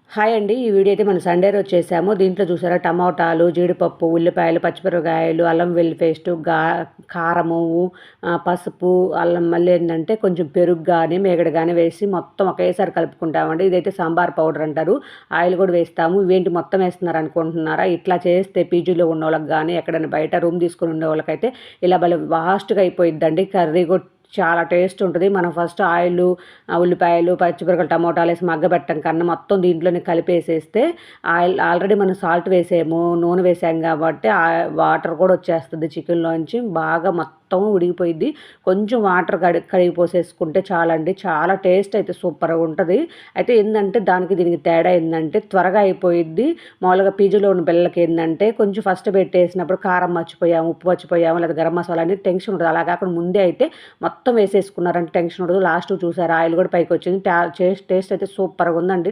Hi అండి. ఈ video అయితే మనం సండే రోజు చేసాము. దీంట్లో చూసారా టమోటాలు, జీడిపప్పు, ఉల్లిపాయలు, పచ్చిమిరపకాయలు, అల్లం వెల్లుల్లి పేస్టు, కారము, పసుపు, అల్లం మళ్ళీ ఏంటంటే కొంచెం పెరుగు గాని, మీగడ గాని వేసి మొత్తం ఒకేసారి కలుపుకుంటామండి. ఇదైతే సాంబార్ పౌడర్ అంటారు. ఆయిల్ కూడా వేస్తాము. ఇవేంటి మొత్తం వేస్తున్నారు అనుకుంటున్నారా? ఇట్లా చేస్తే పీజీలో ఉన్నోళ్ళకి గాని, ఎక్కడైనా బయట రూమ్ తీసుకొని ఉండే వాళ్ళకైతే ఇలా భలే ఫాస్ట్‌గా అయిపోయిద్దండి. కర్రీ కూడా చాలా టేస్ట్ ఉంటది. మనం ఫస్ట్ ఆయిలు, ఉల్లిపాయలు, పచ్చిమిరపకాయలు, టమోటాలేసి మగ్గబెట్టం కన్నా మొత్తం దీంట్లోనే కలిపేసేస్తే ఆల్రెడీ మనం సాల్ట్ వేసాము, నూనె వేసాం కాబట్టి వాటర్ కూడా వచ్చేస్తది చికెన్‌లోంచి. బాగా మొత్తం ఉడికిపోయిద్ది. కొంచెం వాటర్ కడిగి పోసేసుకుంటే చాలండి. చాలా టేస్ట్ అయితే సూపర్‌గా ఉంటది. అయితే ఏందంటే దానికి దీనికి తేడా ఏందంటే త్వరగా అయిపోయిద్ది. మామూలుగా పీజీలో ఉన్న పిల్లలకి ఏందంటే కొంచెం ఫస్ట్ పెట్టేసినప్పుడు కారం మర్చిపోయాము, ఉప్పు మర్చిపోయాము లేదా గరం మసాలా అని టెన్షన్ ఉంటది. అలా కాకుండా ముందే అయితే మొత్తం వేసేసుకున్నారంటే టెన్షన్ ఉండదు. లాస్ట్‌కి చూసారా ఆయిల్ కూడా పైకొచ్చింది. టేస్ట్ అయితే సూపర్‌గా ఉందండి.